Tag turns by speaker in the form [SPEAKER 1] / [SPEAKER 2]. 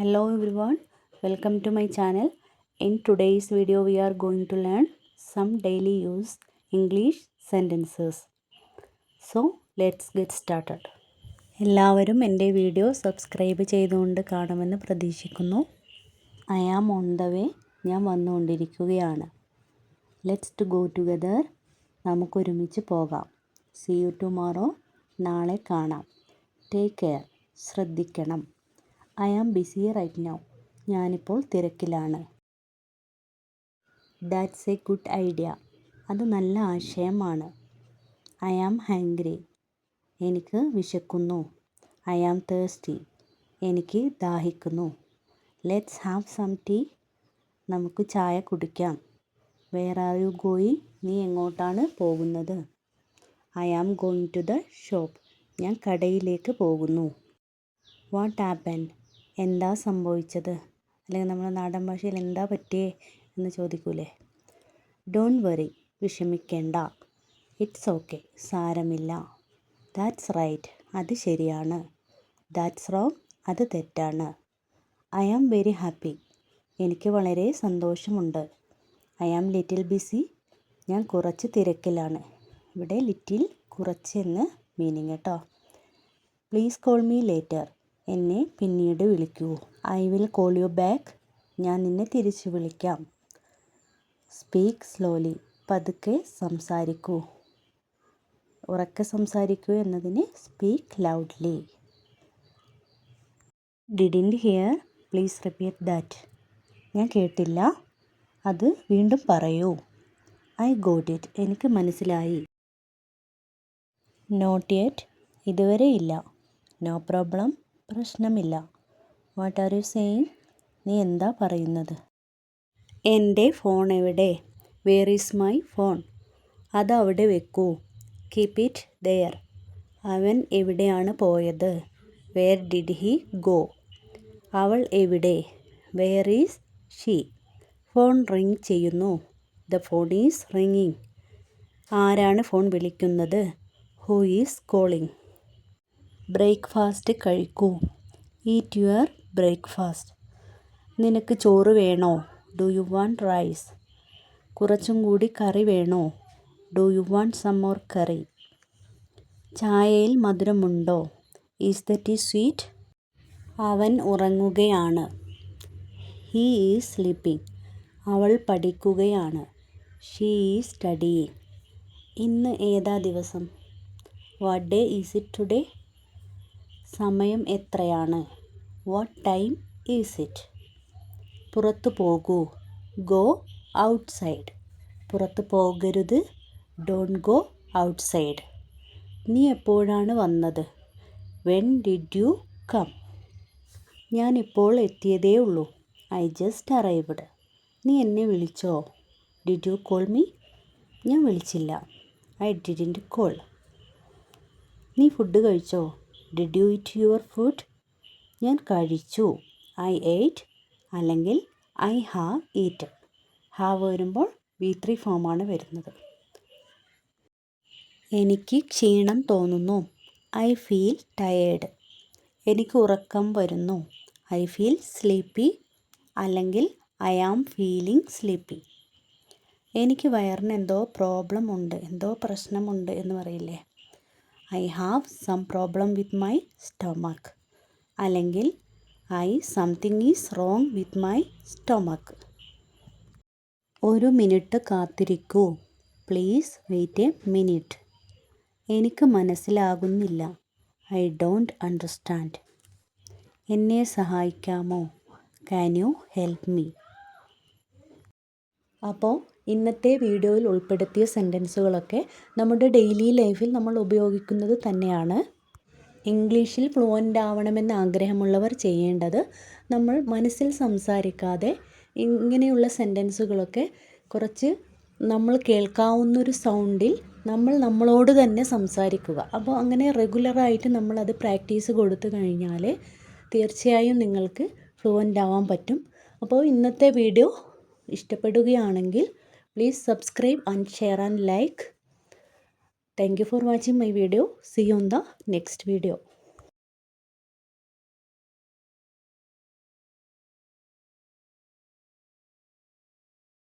[SPEAKER 1] Hello everyone, welcome to my channel. In today's video we are going to learn some daily use English sentences. So let's get started. എല്ലാവരും എൻ്റെ video subscribe ചെയ്തുകൊണ്ട് കാണുമെന്ന് പ്രതീക്ഷിക്കുന്നു. I am on the way. ഞാൻ വന്നുകൊണ്ടിരിക്കുകയാണ്. Let's to go together. നമുക്കൊരുമിച്ച് പോകാം. See you tomorrow. നാളെ കാണാം. Take care. ശ്രദ്ധിക്കണം. I am busy right now. ഞാനിപ്പോൾ തിരക്കിലാണ്. That's a good idea. അത് നല്ല ആശയമാണ്. I am hungry. എനിക്ക് വിശക്കുന്നു. I am thirsty. എനിക്ക് ദാഹിക്കുന്നു. Let's have some tea. നമുക്ക് ചായ കുടിക്കാം. Where are you going? നീ എങ്ങോട്ടാണ് പോകുന്നത്? I am going to the shop. ഞാൻ കടയിലേക്ക് പോകുന്നു. What happened? എന്താ സംഭവിച്ചത്? അല്ലെങ്കിൽ നമ്മുടെ നാടൻ ഭാഷയിൽ എന്താ പറ്റിയേ എന്ന് ചോദിക്കൂലേ. ഡോണ്ട് വറി, വിഷമിക്കേണ്ട. ഇറ്റ്സ് ഓക്കെ, സാരമില്ല. ദാറ്റ്സ് റൈറ്റ്, അത് ശരിയാണ്. ദാറ്റ്സ് റോങ്, അത് തെറ്റാണ്. ഐ ആം വെരി ഹാപ്പി, എനിക്ക് വളരെ സന്തോഷമുണ്ട്. ഐ ആം ലിറ്റിൽ ബിസി, ഞാൻ കുറച്ച് തിരക്കിലാണ്. ഇവിടെ ലിറ്റിൽ കുറച്ച് എന്ന് മീനിങ് കേട്ടോ. പ്ലീസ് കോൾ മീ ലേറ്റർ, എന്നെ പിന്നീട് വിളിക്കൂ. I will call you back, ഞാൻ നിന്നെ തിരിച്ചു വിളിക്കാം. സ്പീക്ക് സ്ലോലി, പതുക്കെ സംസാരിക്കൂ. ഉറക്കെ സംസാരിക്കൂ എന്നതിന് speak loudly. Didn't here, please repeat that. ഞാൻ കേട്ടില്ല, അത് വീണ്ടും പറയൂ. ഐ ഗോട്ട് ഇറ്റ്, എനിക്ക് മനസ്സിലായി. നോട്ട് യെറ്റ്, ഇതുവരെ ഇല്ല. നോ പ്രോബ്ലം, പ്രശ്നമില്ല. വാട്ട് ആർ യു സേയിങ്, നീ എന്താ പറയുന്നത്? എൻ്റെ ഫോൺ എവിടെ? വേർ ഈസ് മൈ ഫോൺ, അത് അവിടെ വെക്കൂ. കീപ്പ് ഇറ്റ് ദെയർ, അവൻ എവിടെയാണ് പോയത്? വേർ ഡിഡ് ഹി ഗോ, അവൾ എവിടെ? Where is she, phone ring ചെയ്യുന്നു. ദ ഫോൺ ഈസ് റിങ്ങിങ്, ആരാണ് ഫോൺ വിളിക്കുന്നത്? Who is calling. ബ്രേക്ക്ഫാസ്റ്റ് കഴിക്കൂ. ഈറ്റ് യുവർ ബ്രേക്ക്ഫാസ്റ്റ്, നിനക്ക് ചോറ് വേണോ? ഡു യു വാണ്ട് റൈസ്, കുറച്ചും കൂടി കറി വേണോ? Do you want some more curry. ചായയിൽ മധുരമുണ്ടോ? ഈസ് ദ ടീ സ്വീറ്റ്, അവൻ ഉറങ്ങുകയാണ്. ഹീ ഈസ് സ്ലീപ്പിംഗ്, അവൾ പഠിക്കുകയാണ്. She is studying. ഇന്ന് ഏതാ ദിവസം? What day is it today, സമയം എത്രയാണ്? What time is it. പുറത്തു പോകൂ. ഗോ ഔട്ട്സൈഡ്, പുറത്തു പോകരുത്. Don't go outside. നീ എപ്പോഴാണ് വന്നത്? വെൻ ഡിഡ് യു കം, ഞാനിപ്പോൾ എത്തിയതേ ഉള്ളൂ. I just arrived. നീ എന്നെ വിളിച്ചോ? ഡിഡ് യു കോൾ മീ, ഞാൻ വിളിച്ചില്ല. I didn't call. നീ ഫുഡ് കഴിച്ചോ? Did you eat your food, ഞാൻ കഴിച്ചു. ഐ എയ്റ്റ് അല്ലെങ്കിൽ ഐ ഹാവ് ഈറ്റൻ. ഹാവ് വരുമ്പോൾ V3 ഫോമാണ് വരുന്നത്. എനിക്ക് ക്ഷീണം തോന്നുന്നു. I feel tired. എനിക്ക് ഉറക്കം വരുന്നു. ഐ ഫീൽ സ്ലീപ്പി അല്ലെങ്കിൽ ഐ ആം ഫീലിംഗ് സ്ലീപ്പി. എനിക്ക് വയറിന് എന്തോ പ്രോബ്ലം ഉണ്ട്, എന്തോ പ്രശ്നമുണ്ട് എന്ന് പറയില്ലേ. I have some problem with my stomach അല്ലെങ്കിൽ something is wrong with my stomach. ഒരു മിനിറ്റ് കാത്തിരിക്കൂ. Please wait a minute. എനിക്ക് മനസ്സിലാകുന്നില്ല. I don't understand. എന്നെ സഹായിക്കാമോ? Can you help me. അപ്പോൾ ഇന്നത്തെ വീഡിയോയിൽ ഉൾപ്പെടുത്തിയ സെൻറ്റൻസുകളൊക്കെ നമ്മുടെ ഡെയിലി ലൈഫിൽ നമ്മൾ ഉപയോഗിക്കുന്നത് തന്നെയാണ്. ഇംഗ്ലീഷിൽ ഫ്ലുവൻ്റ് ആവണമെന്ന് ആഗ്രഹമുള്ളവർ ചെയ്യേണ്ടത്, നമ്മൾ മനസ്സിൽ സംസാരിക്കാതെ ഇങ്ങനെയുള്ള സെൻറ്റൻസുകളൊക്കെ കുറച്ച് നമ്മൾ കേൾക്കാവുന്നൊരു സൗണ്ടിൽ നമ്മൾ നമ്മളോട് തന്നെ സംസാരിക്കുക. അപ്പോൾ അങ്ങനെ റെഗുലറായിട്ട് നമ്മളത് പ്രാക്ടീസ് കൊടുത്തു കഴിഞ്ഞാൽ തീർച്ചയായും നിങ്ങൾക്ക് ഫ്ലുവൻ്റ് ആവാൻ പറ്റും. അപ്പോൾ ഇന്നത്തെ വീഡിയോ ഇഷ്ടപ്പെടുകയാണെങ്കിൽ please subscribe and share and like. Thank you for watching my video. See you on the next video.